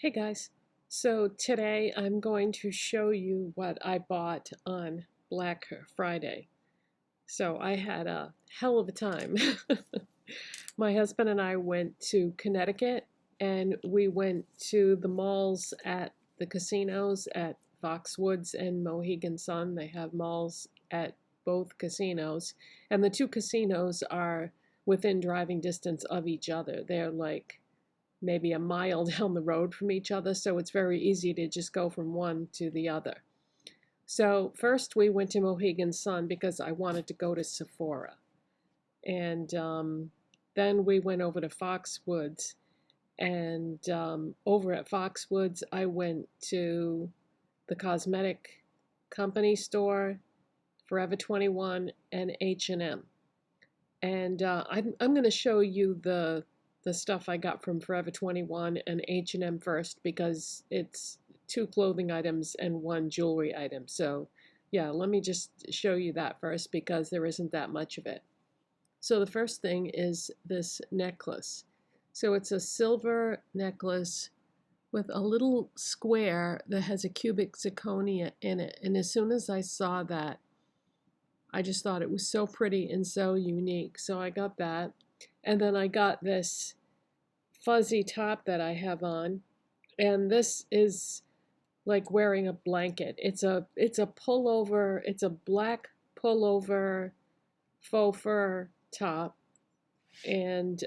Hey guys, so today I'm going to show you what I bought on Black Friday. So I had a hell of a time. My husband and I went to Connecticut and we went to the malls at the casinos at Foxwoods and Mohegan Sun. They have malls at both casinos, and the two casinos are within driving distance of each other. They're like maybe a mile down the road from each other, so it's very easy to just go from one to the other. So first we went to Mohegan Sun because I wanted to go to Sephora. And then we went over to Foxwoods. And over at Foxwoods, I went to the cosmetic company store, Forever 21, and H&M. And I'm going to show you the stuff I got from Forever 21 and H&M first because it's two clothing items and one jewelry item. So yeah, let me just show you that first because there isn't that much of it. So the first thing is this necklace. So it's a silver necklace with a little square that has a cubic zirconia in it. And as soon as I saw that, I just thought it was so pretty and so unique. So I got that. And then I got this fuzzy top that I have on. And this is like wearing a blanket. It's a pullover, it's a black pullover faux fur top. And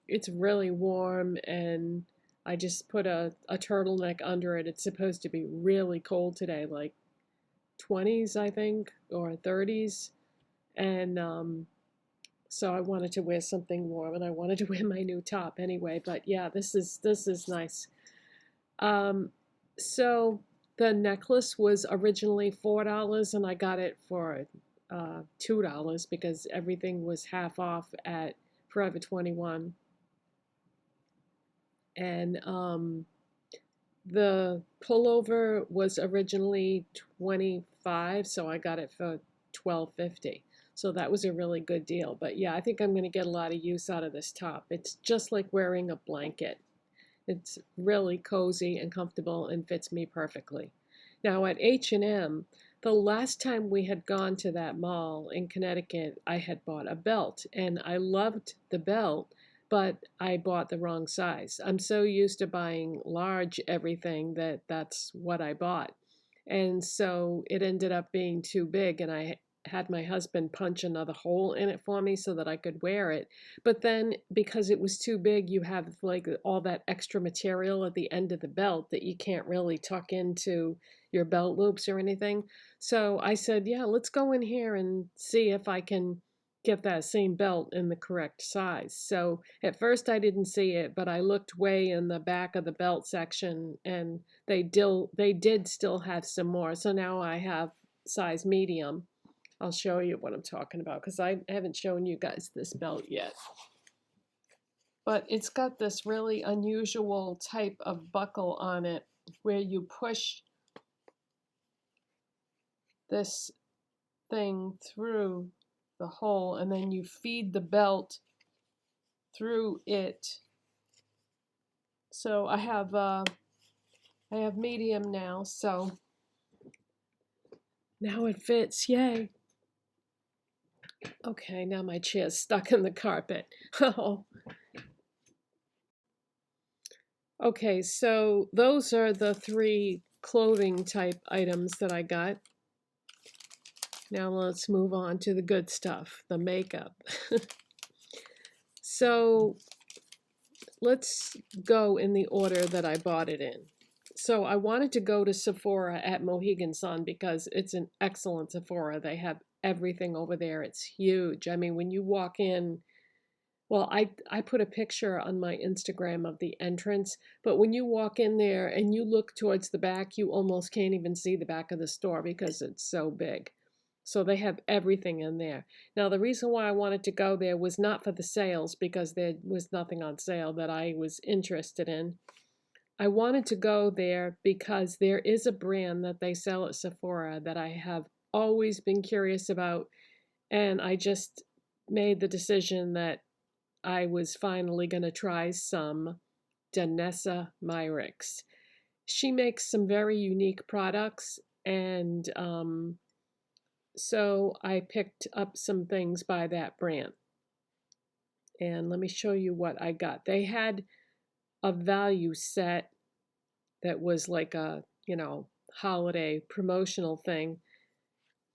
it's really warm, and I just put a turtleneck under it. It's supposed to be really cold today, like 20s, I think, or 30s. And so I wanted to wear something warm, and I wanted to wear my new top anyway. But yeah, this is nice. So the necklace was originally $4, and I got it for $2 because everything was half off at Forever 21. And the pullover was originally $25, so I got it for $12.50. So that was a really good deal. But yeah, I think I'm going to get a lot of use out of this top. It's just like wearing a blanket. It's really cozy and comfortable and fits me perfectly. Now at H&M, the last time we had gone to that mall in Connecticut, I had bought a belt, and I loved the belt, but I bought the wrong size. I'm so used to buying large everything that that's what I bought. And so it ended up being too big, and I had my husband punch another hole in it for me so that I could wear it. But then because it was too big, you have like all that extra material at the end of the belt that you can't really tuck into your belt loops or anything. So I said, yeah, let's go in here and see if I can get that same belt in the correct size. So at first I didn't see it, but I looked way in the back of the belt section, and they did still have some more. So now I have size medium. I'll show you what I'm talking about because I haven't shown you guys this belt yet. But it's got this really unusual type of buckle on it where you push this thing through the hole and then you feed the belt through it. So I have medium now, so now it fits, yay. Okay, now my chair's stuck in the carpet. Oh. Okay, so those are the three clothing type items that I got. Now let's move on to the good stuff, the makeup. So let's go in the order that I bought it in. So I wanted to go to Sephora at Mohegan Sun because it's an excellent Sephora. They have everything over there. It's huge. I mean, when you walk in, well, I put a picture on my Instagram of the entrance, but when you walk in there and you look towards the back, you almost can't even see the back of the store because it's so big. So they have everything in there. Now, the reason why I wanted to go there was not for the sales because there was nothing on sale that I was interested in. I wanted to go there because there is a brand that they sell at Sephora that I have always been curious about, and I just made the decision that I was finally going to try some Danessa Myricks. She makes some very unique products, and so I picked up some things by that brand. And let me show you what I got. They had a value set that was like a, holiday promotional thing.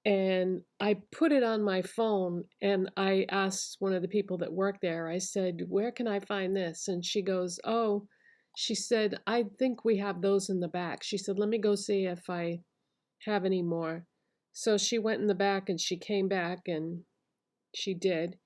And I put it on my phone and I asked one of the people that worked there, I said, where can I find this? And she goes, oh, she said, I think we have those in the back. She said, let me go see if I have any more. So she went in the back and she came back and she did.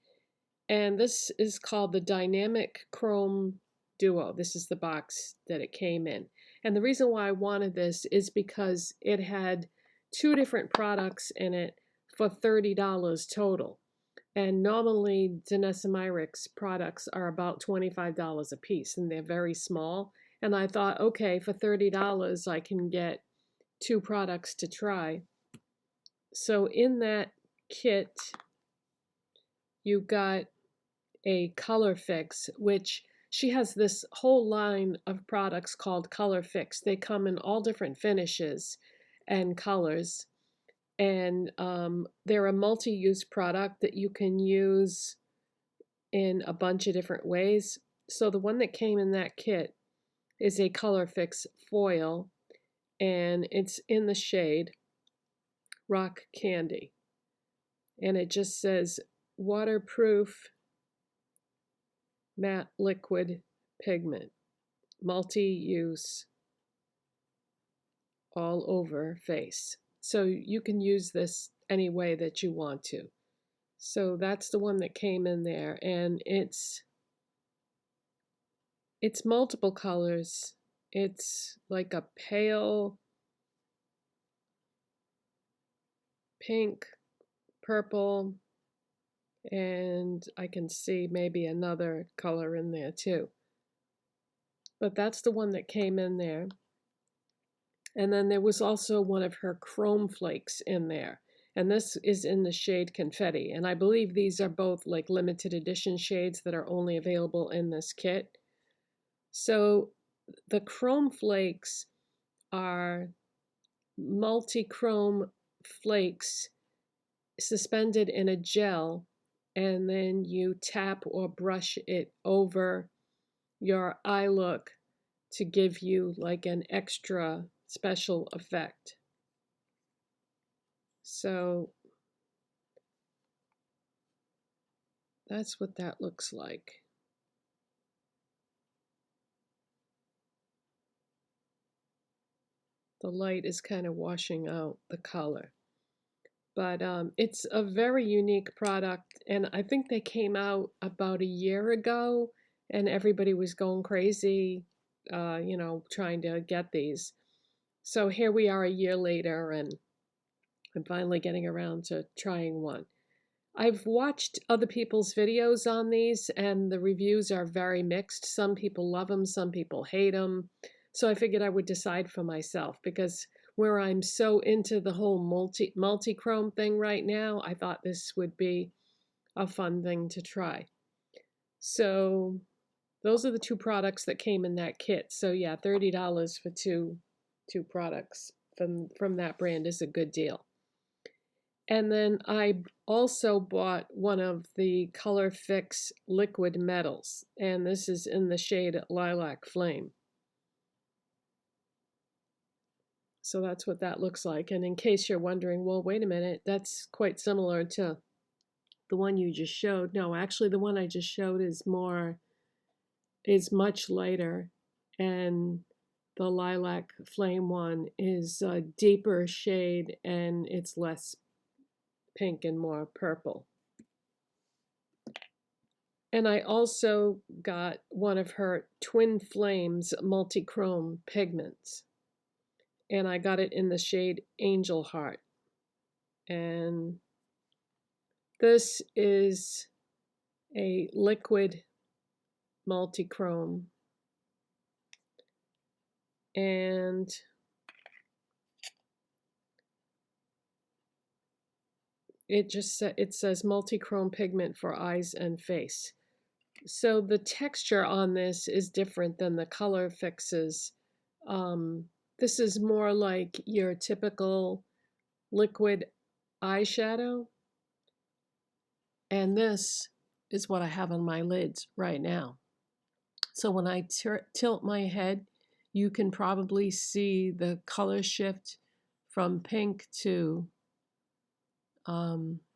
And this is called the Dynamic Chrome Duo. This is the box that it came in. And the reason why I wanted this is because it had 2 different products in it for $30 total. And normally Danessa Myricks products are about $25 a piece and they're very small. And I thought, okay, for $30 I can get 2 products to try. So in that kit, you got a color fix, which she has this whole line of products called color fix. They come in all different finishes and colors, and they're a multi-use product that you can use in a bunch of different ways. So the one that came in that kit is a color fix foil, and it's in the shade Rock Candy, and it just says waterproof matte liquid pigment, multi-use, all over face. So you can use this any way that you want to. So that's the one that came in there, and it's multiple colors. It's like a pale pink, purple, and I can see maybe another color in there too. But that's the one that came in there. And then there was also one of her chrome flakes in there. And this is in the shade Confetti. And I believe these are both like limited edition shades that are only available in this kit. So the chrome flakes are multi-chrome flakes suspended in a gel, and then you tap or brush it over your eye look to give you like an extra special effect. So that's what that looks like. The light is kind of washing out the color. But it's a very unique product, and I think they came out about a year ago, and everybody was going crazy, trying to get these. So here we are a year later, and I'm finally getting around to trying one. I've watched other people's videos on these, and the reviews are very mixed. Some people love them, some people hate them. So I figured I would decide for myself, because where I'm so into the whole multi-chrome thing right now, I thought this would be a fun thing to try. So those are the 2 products that came in that kit. So yeah, $30 for two products from that brand is a good deal. And then I also bought one of the Color Fix liquid metals, and this is in the shade Lilac Flame. So that's what that looks like. And in case you're wondering, well, wait a minute, that's quite similar to the one you just showed. No, actually the one I just showed is much lighter, and the Lilac Flame one is a deeper shade, and it's less pink and more purple. And I also got one of her Twin Flames multi-chrome pigments, and I got it in the shade Angel Heart. And this is a liquid multi-chrome, and it says multi-chrome pigment for eyes and face. So the texture on this is different than the color fixes. This is more like your typical liquid eyeshadow, and this is what I have on my lids right now. So when I tilt my head, you can probably see the color shift from pink to,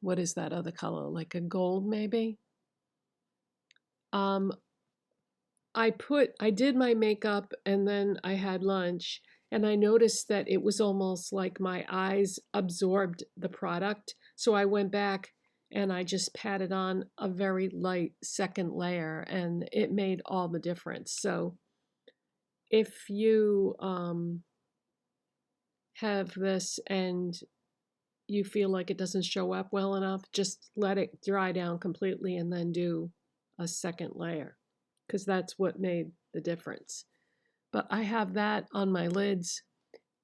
what is that other color? Like a gold maybe? Um, I did my makeup and then I had lunch and I noticed that it was almost like my eyes absorbed the product. So I went back and I just patted on a very light second layer and it made all the difference. So if you have this and you feel like it doesn't show up well enough, just let it dry down completely and then do a second layer, because that's what made the difference. But I have that on my lids,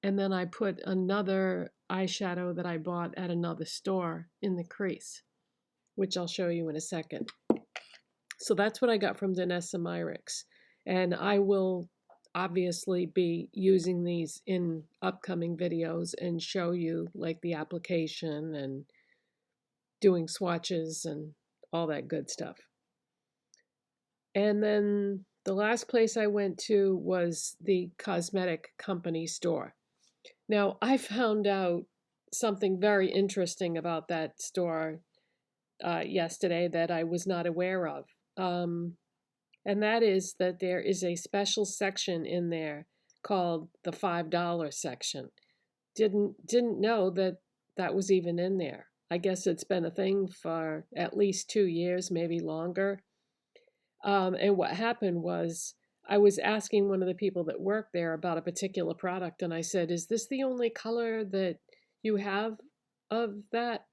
and then I put another eyeshadow that I bought at another store in the crease, which I'll show you in a second. So that's what I got from Danessa Myricks, and I will obviously be using these in upcoming videos and show you like the application and doing swatches and all that good stuff. And then the last place I went to was the cosmetic company store. Now, I found out something very interesting about that store yesterday that I was not aware of. And that is that there is a special section in there called the $5 section. Didn't know that that was even in there. I guess it's been a thing for at least 2 years, maybe longer. And what happened was I was asking one of the people that worked there about a particular product, and I said, "Is this the only color that you have of that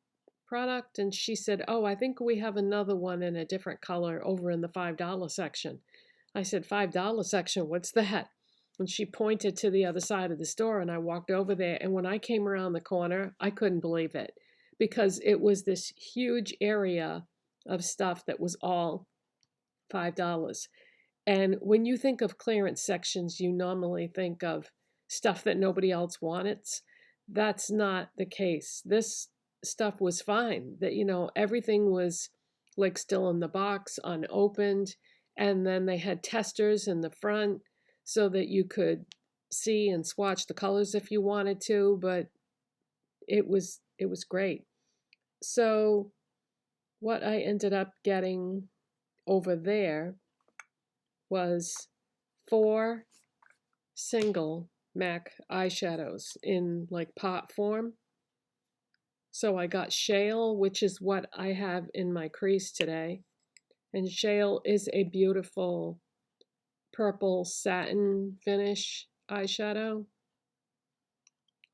product?" And she said, "Oh, I think we have another one in a different color over in the $5 section." I said, $5 section, what's that? And she pointed to the other side of the store, and I walked over there. And when I came around the corner, I couldn't believe it, because it was this huge area of stuff that was all $5. And when you think of clearance sections, you normally think of stuff that nobody else wants. That's not the case. This stuff was fine. That, everything was like still in the box, unopened, and then they had testers in the front so that you could see and swatch the colors if you wanted to, but it was great. So what I ended up getting over there was 4 single MAC eyeshadows in like pot form. So I got Shale, which is what I have in my crease today. And Shale is a beautiful purple satin finish eyeshadow.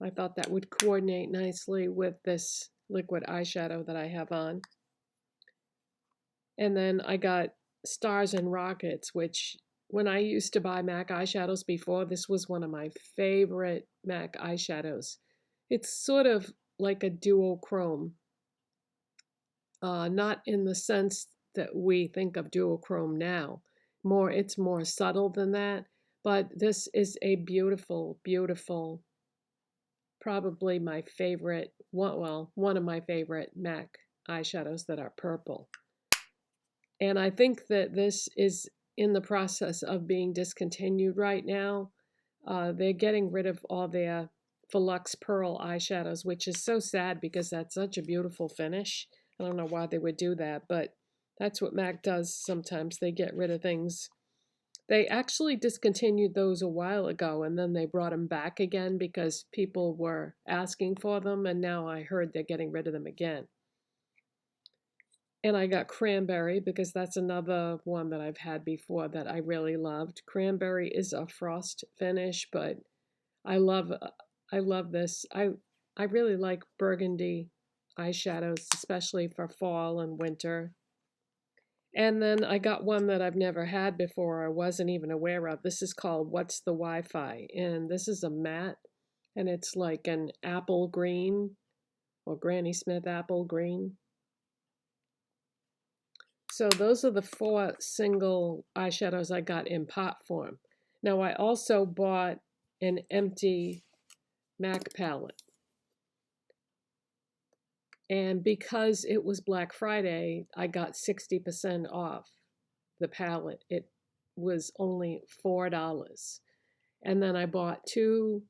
I thought that would coordinate nicely with this liquid eyeshadow that I have on. And then I got Stars and Rockets, which when I used to buy MAC eyeshadows before, this was one of my favorite MAC eyeshadows. It's sort of like a duochrome, not in the sense that we think of duochrome now. It's more subtle than that, but this is a beautiful, beautiful, probably my favorite, one of my favorite MAC eyeshadows that are purple. And I think that this is in the process of being discontinued right now. They're getting rid of all their Velux Pearl eyeshadows, which is so sad because that's such a beautiful finish. I don't know why they would do that, but that's what MAC does sometimes. They get rid of things. They actually discontinued those a while ago, and then they brought them back again because people were asking for them, and now I heard they're getting rid of them again. And I got Cranberry because that's another one that I've had before that I really loved. Cranberry is a frost finish, but I love this. I really like burgundy eyeshadows, especially for fall and winter. And then I got one that I've never had before, I wasn't even aware of. This is called What's the Wi-Fi? And this is a matte, and it's like an apple green or Granny Smith apple green. So those are the 4 single eyeshadows I got in pot form. Now I also bought an empty MAC palette. And because it was Black Friday, I got 60% off the palette. It was only $4. And then I bought 2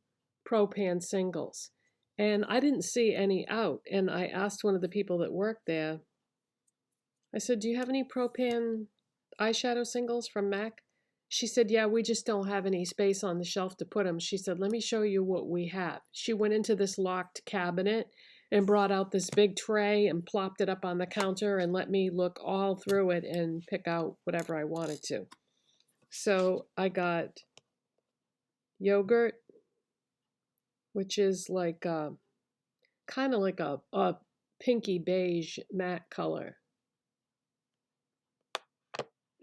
Pro Pan singles. And I didn't see any out. And I asked one of the people that worked there, I said, do you have any Pro Pan eyeshadow singles from MAC? She said, yeah, we just don't have any space on the shelf to put them. She said, let me show you what we have. She went into this locked cabinet and brought out this big tray and plopped it up on the counter and let me look all through it and pick out whatever I wanted to. So I got Yogurt, which is like kind of like a pinky beige matte color.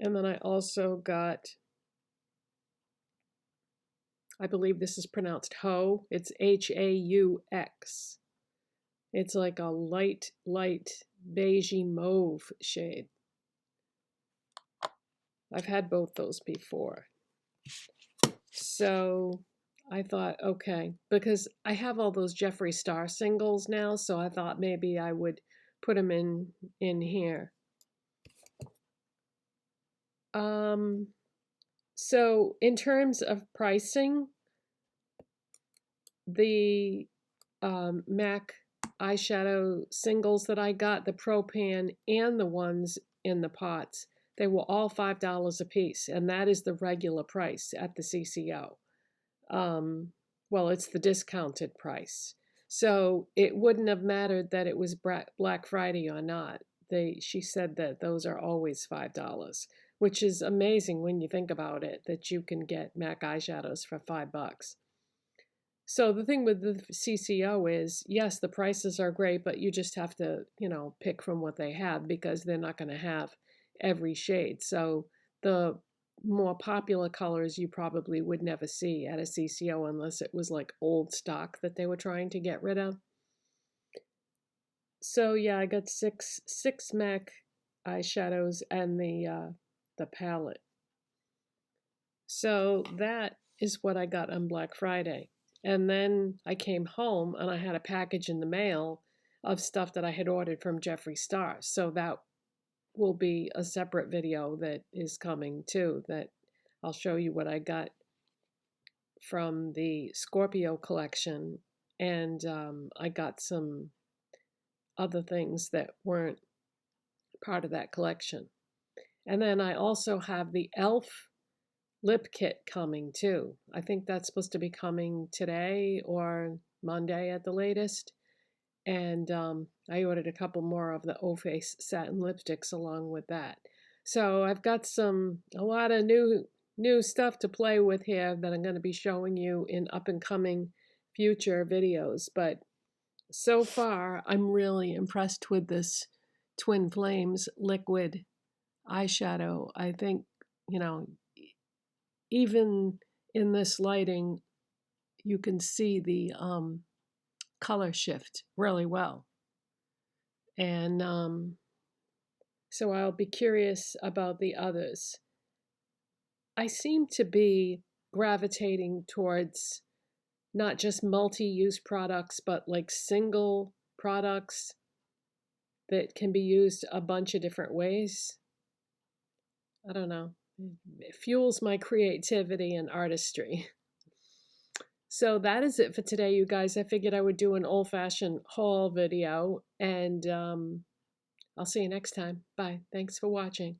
And then I also got, I believe this is pronounced Ho. It's H-A-U-X. It's like a light beigey mauve shade. I've had both those before. So I thought, okay, because I have all those Jeffree Star singles now, so I thought maybe I would put them in here. So in terms of pricing, the MAC eyeshadow singles that I got, the Pro Pan and the ones in the pots, they were all $5 a piece, and that is the regular price at the CCO. Well, it's the discounted price. So it wouldn't have mattered that it was Black Friday or not. She said that those are always $5, which is amazing when you think about it, that you can get MAC eyeshadows for $5. So the thing with the CCO is, yes, the prices are great, but you just have to, pick from what they have because they're not going to have every shade. So the more popular colors you probably would never see at a CCO unless it was like old stock that they were trying to get rid of. So yeah, I got six MAC eyeshadows and the palette. So that is what I got on Black Friday. And then I came home and I had a package in the mail of stuff that I had ordered from Jeffree Star. So that will be a separate video that is coming too, that I'll show you what I got from the Scorpio collection. And I got some other things that weren't part of that collection. And then I also have the e.l.f. lip kit coming too. I think that's supposed to be coming today or Monday at the latest. And I ordered a couple more of the O-Face satin lipsticks along with that. So I've got a lot of new stuff to play with here that I'm going to be showing you in up and coming future videos. But so far, I'm really impressed with this Twin Flames liquid eyeshadow. I think, even in this lighting, you can see the color shift really well. And so I'll be curious about the others. I seem to be gravitating towards not just multi-use products, but like single products that can be used a bunch of different ways. I don't know. It fuels my creativity and artistry. So that is it for today, you guys. I figured I would do an old-fashioned haul video, and I'll see you next time. Bye. Thanks for watching.